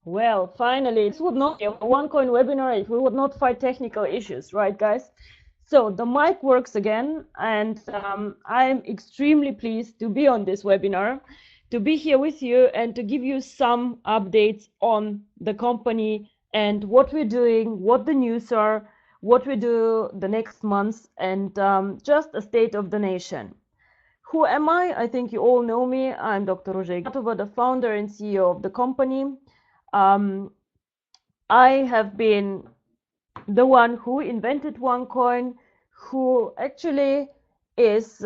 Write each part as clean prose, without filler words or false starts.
Well, finally, this would not be a OneCoin webinar if we would not fight technical issues, right, guys? So the mic works again, and I'm extremely pleased to be on this webinar, to be here with you and to give you some updates on the company and what we're doing, what the news are, what we do the next months, and just a state of the nation. Who am I? I think you all know me. I'm Dr. Ruja Ignatova, the founder and CEO of the company. I have been the one who invented OneCoin, who actually is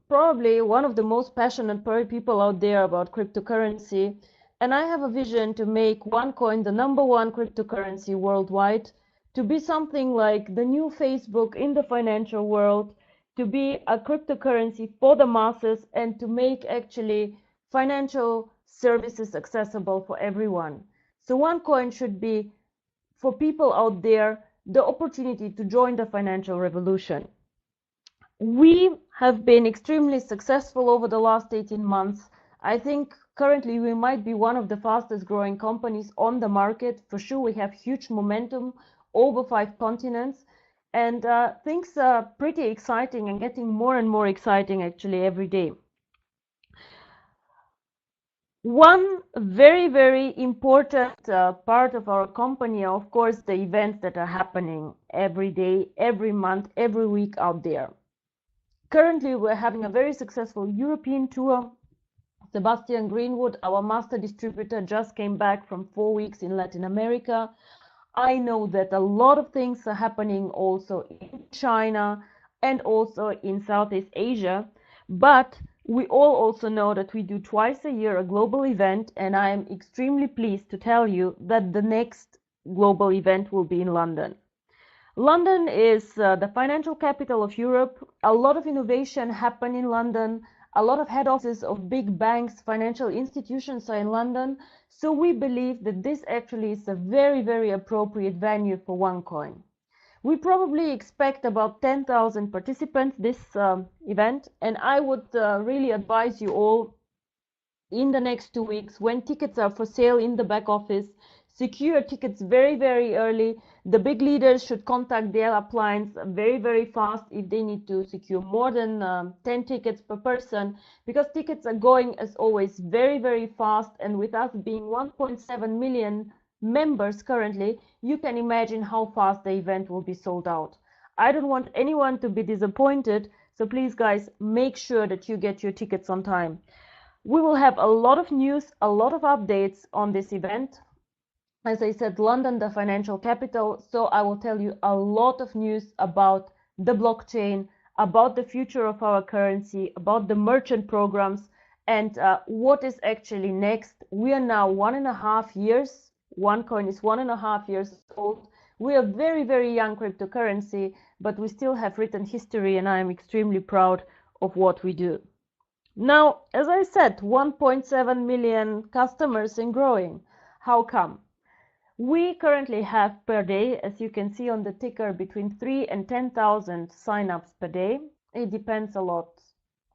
probably one of the most passionate people out there about cryptocurrency. And I have a vision to make OneCoin the #1 cryptocurrency worldwide, to be something like the new Facebook in the financial world, to be a cryptocurrency for the masses, and to make actually financial services accessible for everyone. So OneCoin should be for people out there the opportunity to join the financial revolution. We have been extremely successful over the last 18 months. I think currently we might be one of the fastest growing companies on the market. For sure, we have huge momentum over 5 continents, and things are pretty exciting and getting more and more exciting actually every day. One very, very important part of our company are, of course, the events that are happening every day, every month, every week out there. Currently, we're having a very successful European tour. Sebastian Greenwood, our master distributor, just came back from 4 weeks in Latin America. I know that a lot of things are happening also in China and also in Southeast Asia, but we all also know that we do twice a year a global event, and I am extremely pleased to tell you that the next global event will be in London. London is the financial capital of Europe. A lot of innovation happen in London. A lot of head offices of big banks, financial institutions are in London. So we believe that this actually is a very, very appropriate venue for OneCoin. We probably expect about 10,000 participants this event, and I would really advise you all in the next 2 weeks, when tickets are for sale in the back office, secure tickets very, very early. The big leaders should contact their uplines very, very fast if they need to secure more than 10 tickets per person, because tickets are going, as always, very, very fast. And with us being 1.7 million members currently, you can imagine how fast the event will be sold out. I don't want anyone to be disappointed, so please, guys, make sure that you get your tickets on time. We will have a lot of news, a lot of updates on this event. As I said, London, the financial capital, so I will tell you a lot of news about the blockchain, about the future of our currency, about the merchant programs, and what is actually next. We are now 1.5 years. OneCoin is 1.5 years old. We are very, very young cryptocurrency, but we still have written history, and I am extremely proud of what we do. Now, as I said, 1.7 million customers and growing. How come? We currently have per day, as you can see on the ticker, between 3 and 10,000 signups per day. It depends a lot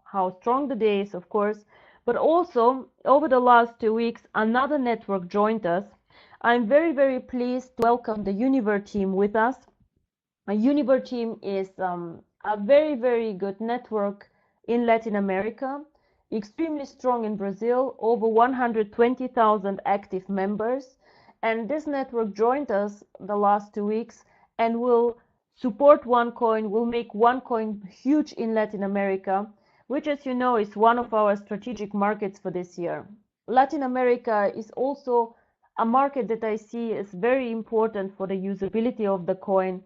how strong the day is, of course, but also over the last 2 weeks, another network joined us. I'm very, very pleased to welcome the Univer team with us. A Univer team is a very, very good network in Latin America, extremely strong in Brazil, over 120,000 active members. And this network joined us the last 2 weeks and will support OneCoin, will make OneCoin huge in Latin America, which, as you know, is one of our strategic markets for this year. Latin America is also a market that I see as very important for the usability of the coin.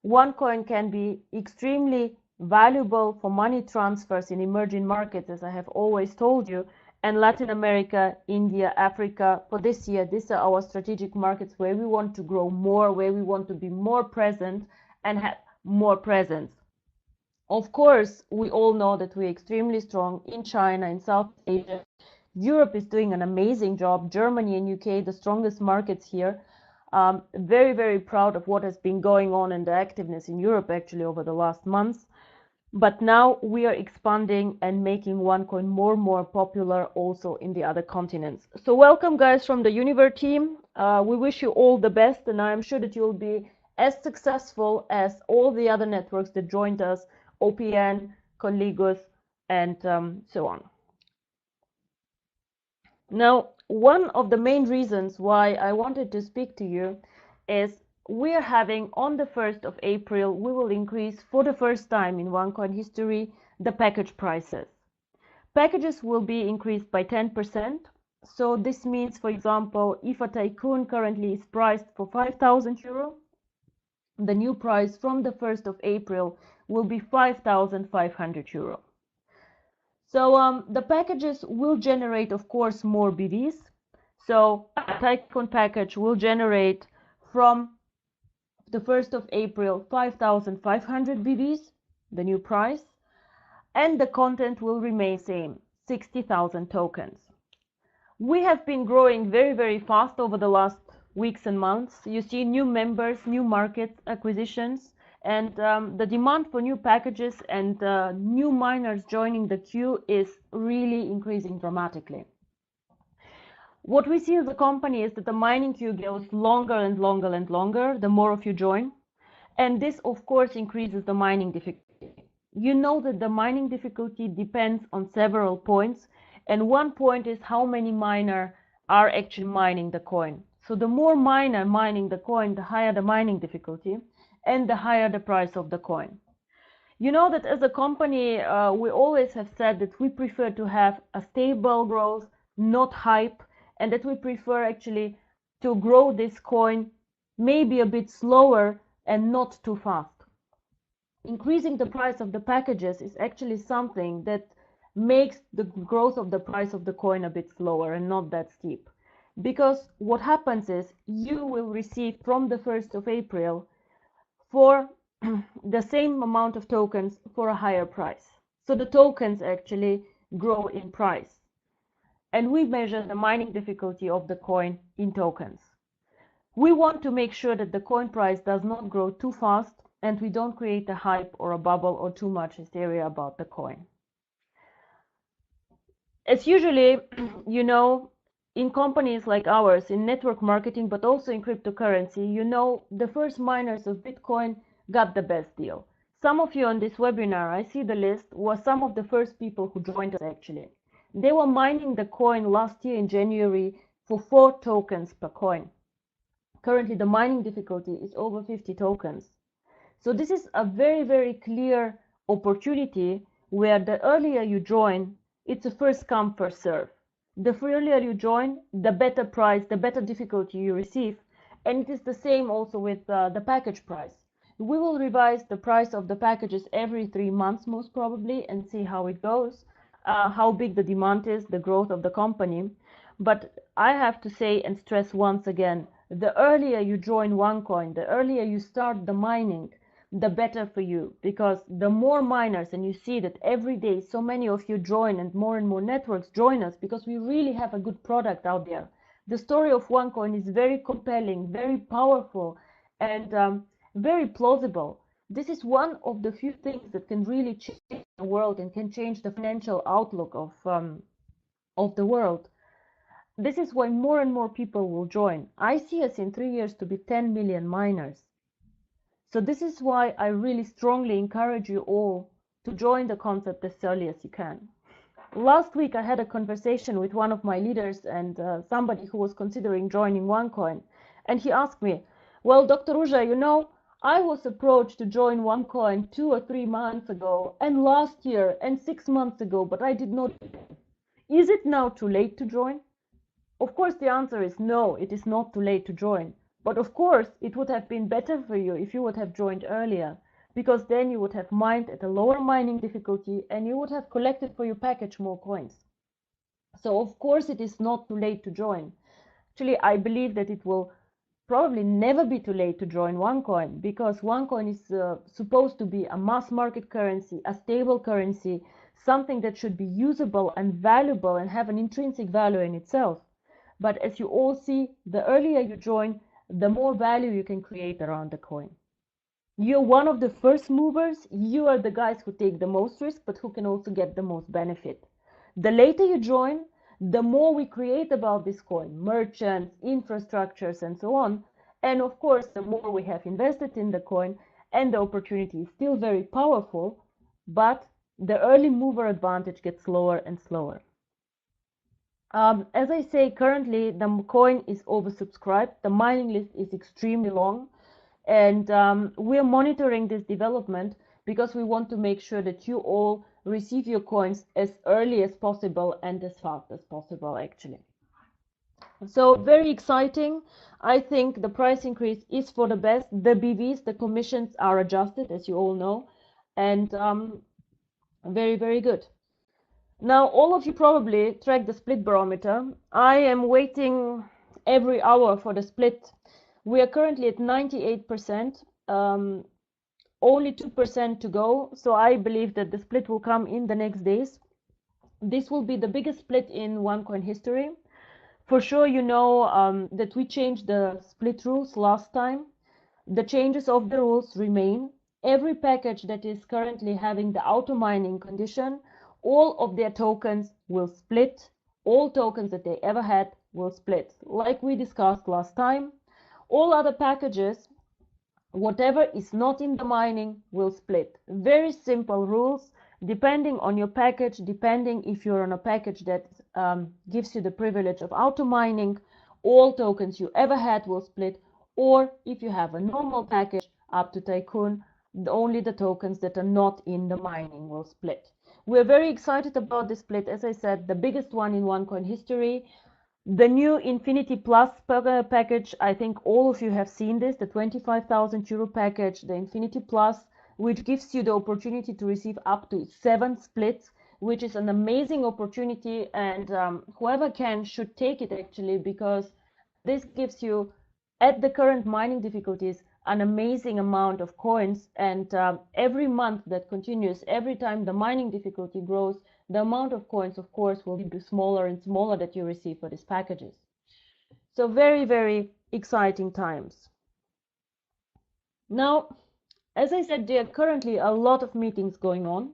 OneCoin can be extremely valuable for money transfers in emerging markets, as I have always told you, and Latin America, India, Africa. For this year, these are our strategic markets where we want to grow more, where we want to be more present and have more presence. Of course, we all know that we're extremely strong in China, in South Asia. Europe is doing an amazing job. Germany and UK, the strongest markets here. Very, very proud of what has been going on and the activeness in Europe actually over the last months. But now we are expanding and making OneCoin more and more popular also in the other continents. So welcome guys from the Univer team. We wish you all the best, and I'm sure that you'll be as successful as all the other networks that joined us, OPN, Collegos, and so on. Now, one of the main reasons why I wanted to speak to you is we are having on the 1st of April, we will increase for the first time in OneCoin history the package prices. Packages will be increased by 10%. So this means, for example, if a tycoon currently is priced for 5,000 euro, the new price from the 1st of April will be 5,500 euro. So the packages will generate, of course, more BVs. So a tycoon package will generate from the 1st of April 5,500 BVs, the new price, and the content will remain same, 60,000 tokens. We have been growing very, very fast over the last weeks and months. You see new members, new market acquisitions, and the demand for new packages and new miners joining the queue is really increasing dramatically. What we see as a company is that the mining queue goes longer and longer and longer the more of you join, and this of course increases the mining difficulty. You know that the mining difficulty depends on several points, and one point is how many miners are actually mining the coin. So the more miner mining the coin, the higher the mining difficulty and the higher the price of the coin. You know that as a company, we always have said that we prefer to have a stable growth, not hype, and that we prefer actually to grow this coin maybe a bit slower and not too fast. Increasing the price of the packages is actually something that makes the growth of the price of the coin a bit slower and not that steep. Because what happens is you will receive from the 1st of April for the same amount of tokens for a higher price. So the tokens actually grow in price. And we measure the mining difficulty of the coin in tokens. We want to make sure that the coin price does not grow too fast and we don't create a hype or a bubble or too much hysteria about the coin. As usually, you know, in companies like ours, in network marketing, but also in cryptocurrency, you know, the first miners of Bitcoin got the best deal. Some of you on this webinar, I see the list, were some of the first people who joined us actually. They were mining the coin last year in January for 4 tokens per coin. Currently, the mining difficulty is over 50 tokens. So this is a very, very clear opportunity where the earlier you join, it's a first come, first serve. The earlier you join, the better price, the better difficulty you receive. And it is the same also with the package price. We will revise the price of the packages every 3 months, most probably, and see how it goes, how big the demand is, the growth of the company. But I have to say and stress once again, the earlier you join OneCoin, the earlier you start the mining, the better for you, because the more miners, and you see that every day so many of you join and more networks join us because we really have a good product out there. The story of OneCoin is very compelling, very powerful, and very plausible. This is one of the few things that can really change the world and can change the financial outlook of the world. This is why more and more people will join. I see us in 3 years to be 10 million miners. So this is why I really strongly encourage you all to join the concept as early as you can. Last week I had a conversation with one of my leaders and somebody who was considering joining OneCoin, and he asked me, well, Dr. Ruja, you know, I was approached to join OneCoin 2 or 3 months ago, and last year, and 6 months ago, but I did not. Is it now too late to join? Of course, the answer is no, it is not too late to join. But of course, it would have been better for you if you would have joined earlier, because then you would have mined at a lower mining difficulty and you would have collected for your package more coins. So of course, it is not too late to join. Actually, I believe that it will probably never be too late to join OneCoin, because OneCoin is supposed to be a mass market currency, a stable currency, something that should be usable and valuable and have an intrinsic value in itself. But as you all see, the earlier you join, the more value you can create around the coin. You're one of the first movers. You are the guys who take the most risk, but who can also get the most benefit. The later you join, the more we create about this coin, merchants, infrastructures, and so on. And of course, the more we have invested in the coin, and the opportunity is still very powerful, but the early mover advantage gets slower and slower. As I say, currently the coin is oversubscribed. The mining list is extremely long, and we're monitoring this development because we want to make sure that you all receive your coins as early as possible and as fast as possible, actually. So very exciting. I think the price increase is for the best. The BVs, the commissions are adjusted, as you all know, and very, very good. Now, all of you probably track the split barometer. I am waiting every hour for the split. We are currently at 98%, only 2% to go. So I believe that the split will come in the next days. This will be the biggest split in OneCoin history. For sure, you know that we changed the split rules last time. The changes of the rules remain. Every package that is currently having the auto mining condition, all of their tokens will split. All tokens that they ever had will split. Like we discussed last time, all other packages, whatever is not in the mining, will split. Very simple rules, depending on your package, depending if you're on a package that gives you the privilege of auto mining, all tokens you ever had will split. Or if you have a normal package up to Tycoon, only the tokens that are not in the mining will split. We're very excited about this split. As I said, the biggest one in OneCoin history. The new Infinity Plus package, I think all of you have seen this, the 25,000 euro package, the Infinity Plus, which gives you the opportunity to receive up to 7 splits, which is an amazing opportunity, and whoever can should take it actually, because this gives you, at the current mining difficulties, an amazing amount of coins, and every month that continues, every time the mining difficulty grows, the amount of coins, of course, will be smaller and smaller that you receive for these packages. So very, very exciting times. Now, as I said, there are currently a lot of meetings going on.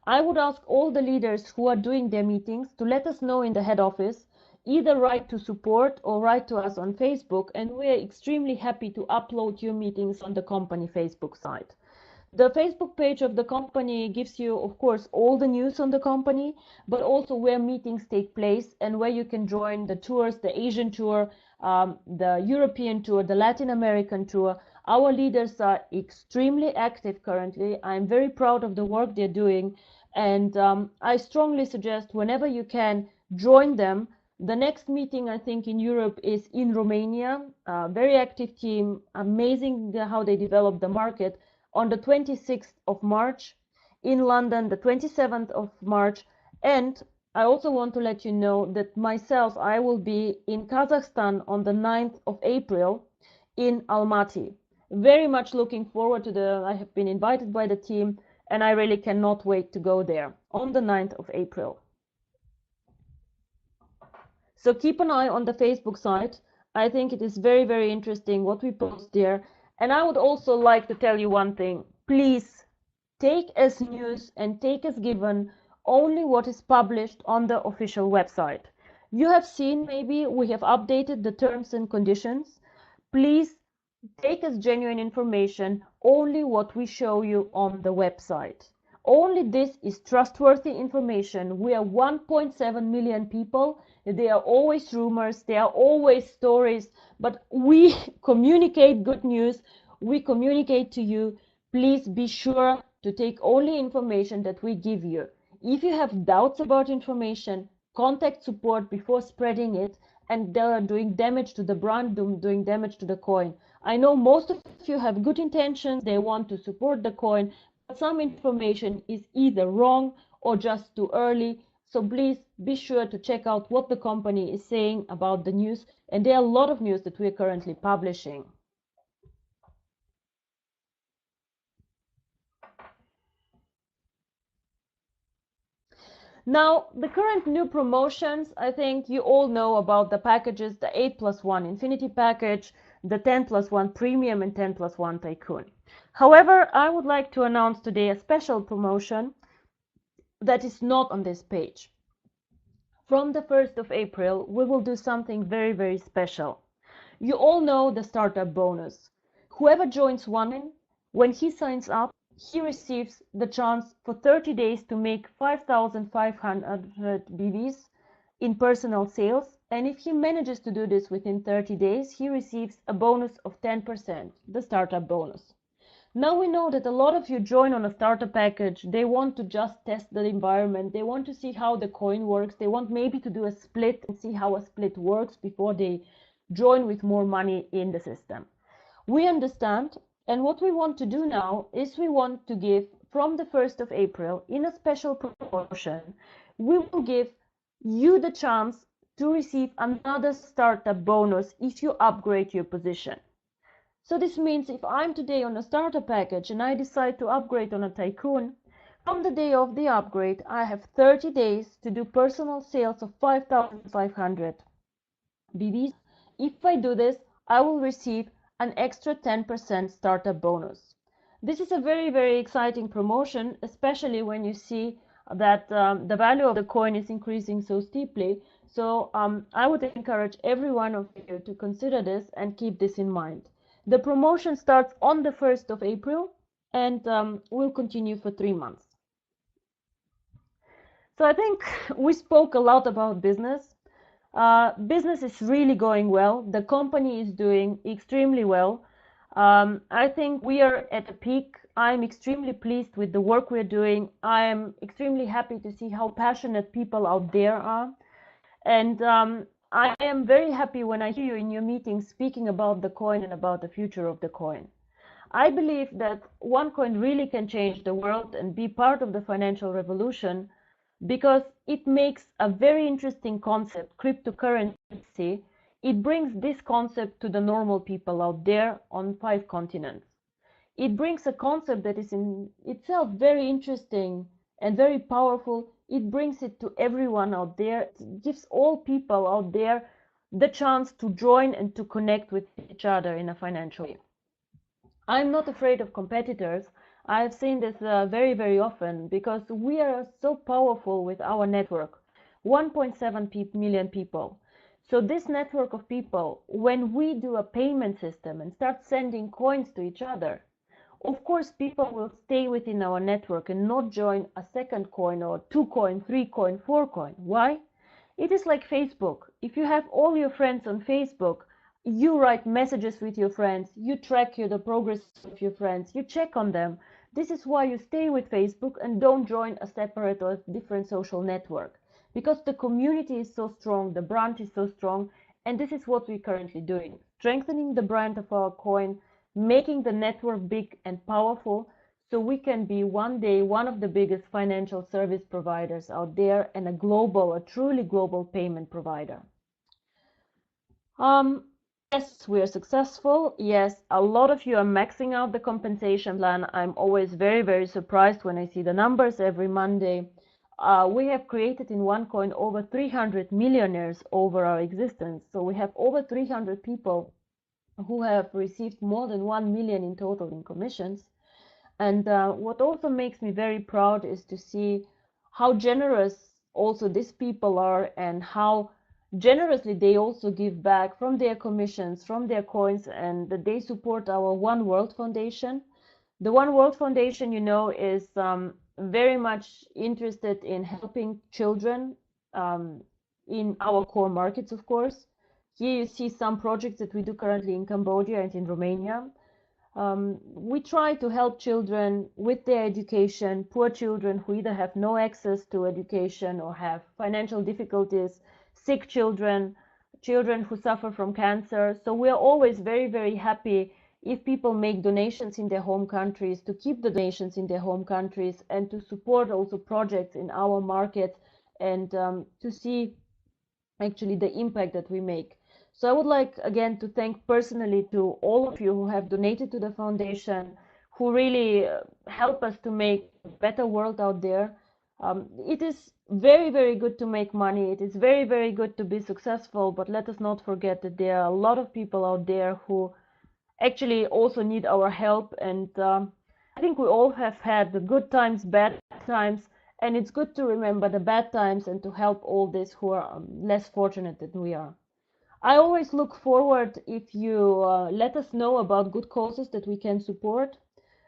I would ask all the leaders who are doing their meetings to let us know in the head office, either write to support or write to us on Facebook, and we are extremely happy to upload your meetings on the company Facebook site. The Facebook page of the company gives you, of course, all the news on the company, but also where meetings take place and where you can join the tours, the Asian tour, the European tour, the Latin American tour. Our leaders are extremely active currently. I'm very proud of the work they're doing, and I strongly suggest whenever you can, join them. The next meeting, I think, in Europe is in Romania. Very active team, amazing how they develop the market. On the 26th of March, in London, the 27th of March, and I also want to let you know that myself, I will be in Kazakhstan on the 9th of April in Almaty. Very much looking forward to I have been invited by the team, and I really cannot wait to go there on the 9th of April. So keep an eye on the Facebook site. I think it is very, very interesting what we post there. And I would also like to tell you one thing. Please take as news and take as given only what is published on the official website. You have seen, maybe we have updated the terms and conditions. Please take as genuine information only what we show you on the website. Only this is trustworthy information. We are 1.7 million people. There are always rumors, there are always stories, but we communicate good news. We communicate to you. Please be sure to take only information that we give you. If you have doubts about information, contact support before spreading it, and they are doing damage to the brand, doing damage to the coin. I know most of you have good intentions. They want to support the coin, but some information is either wrong or just too early. So please be sure to check out what the company is saying about the news. And there are a lot of news that we are currently publishing. Now, the current new promotions, I think you all know about the packages, the 8+1 Infinity package, the 10+1 premium and 10+1 tycoon. However, I would like to announce today a special promotion that is not on this page. From the 1st of April, we will do something very, very special. You all know the startup bonus. Whoever joins OneLife, when he signs up, he receives the chance for 30 days to make 5,500 BVs in personal sales. And if he manages to do this within 30 days, he receives a bonus of 10%, the startup bonus. Now we know that a lot of you join on a starter package. They want to just test the environment. They want to see how the coin works. They want maybe to do a split and see how a split works before they join with more money in the system. We understand. And what we want to do now is we want to give from the 1st of April in a special promotion, we will give you the chance to receive another startup bonus if you upgrade your position. So this means if I'm today on a starter package and I decide to upgrade on a tycoon, from the day of the upgrade, I have 30 days to do personal sales of 5,500 BVs. If I do this, I will receive an extra 10% startup bonus. This is a very, very exciting promotion, especially when you see that the value of the coin is increasing so steeply. So I would encourage every one of you to consider this and keep this in mind. The promotion starts on the 1st of April and will continue for 3 months. So I think we spoke a lot about business. Business is really going well. The company is doing extremely well. I think we are at a peak. I'm extremely pleased with the work we're doing. I am extremely happy to see how passionate people out there are. And I am very happy when I hear you in your meetings speaking about the coin and about the future of the coin. I believe that OneCoin really can change the world and be part of the financial revolution because it makes a very interesting concept, cryptocurrency. It brings this concept to the normal people out there on 5 continents. It brings a concept that is in itself very interesting and very powerful. It brings it to everyone out there. It gives all people out there the chance to join and to connect with each other in a financial way. I'm not afraid of competitors. I've seen this very, very often because we are so powerful with our network, 1.7 million people. So this network of people, when we do a payment system and start sending coins to each other, of course, people will stay within our network and not join a second coin or 2 coin, 3 coin, 4 coin. Why? It is like Facebook. If you have all your friends on Facebook, you write messages with your friends, you track the progress of your friends, you check on them. This is why you stay with Facebook and don't join a separate or different social network. Because the community is so strong, the brand is so strong, and this is what we're currently doing. Strengthening the brand of our coin, making the network big and powerful so we can be one day one of the biggest financial service providers out there and a truly global payment provider. Yes, we are successful. Yes, a lot of you are maxing out the compensation plan. I'm always very, very surprised when I see the numbers every Monday. We have created in OneCoin over 300 millionaires over our existence. So we have over 300 people who have received more than 1 million in total in commissions. And what also makes me very proud is to see how generous also these people are and how generously they also give back from their commissions, from their coins, and they support our One World Foundation. The One World Foundation, you know, is very much interested in helping children in our core markets, of course. Here you see some projects that we do currently in Cambodia and in Romania. We try to help children with their education, poor children who either have no access to education or have financial difficulties, sick children, children who suffer from cancer. So we are always very, very happy if people make donations in their home countries, to keep the donations in their home countries and to support also projects in our market and to see actually the impact that we make. So I would like again to thank personally to all of you who have donated to the foundation, who really help us to make a better world out there. It is very, very good to make money. It is very, very good to be successful, but let us not forget that there are a lot of people out there who actually also need our help. And I think we all have had the good times, bad times, and it's good to remember the bad times and to help all these who are less fortunate than we are. I always look forward if you let us know about good causes that we can support.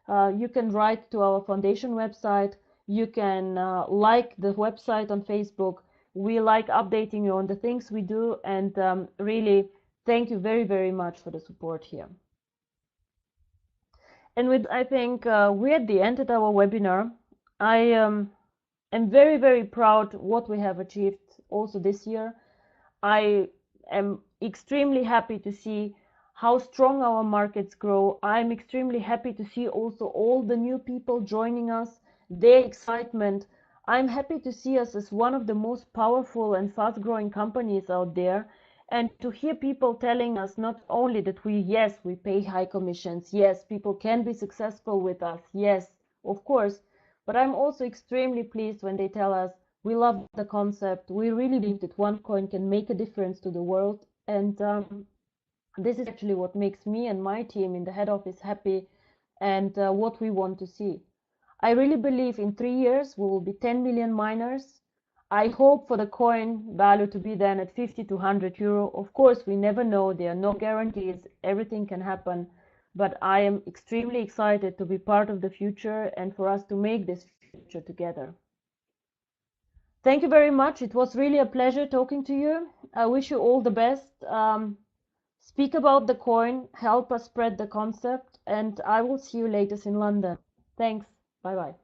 You can write to our foundation website. You can like the website on Facebook. We like updating you on the things we do, and really thank you very, very much for the support here. And with, I think we're at the end of our webinar. I am very, very proud what we have achieved also this year. I am extremely happy to see how strong our markets grow. I'm extremely happy to see also all the new people joining us, their excitement. I'm happy to see us as one of the most powerful and fast growing companies out there, and to hear people telling us not only that yes, we pay high commissions, yes, people can be successful with us, yes, of course, but I'm also extremely pleased when they tell us, we love the concept, we really believe that one coin can make a difference to the world, and this is actually what makes me and my team in the head office happy, and what we want to see. I really believe in 3 years we will be 10 million miners. I hope for the coin value to be then at 50 to 100 euro. Of course, we never know. There are no guarantees. Everything can happen. But I am extremely excited to be part of the future and for us to make this future together. Thank you very much. It was really a pleasure talking to you. I wish you all the best. Speak about the coin, help us spread the concept, and I will see you later in London. Thanks. Bye-bye.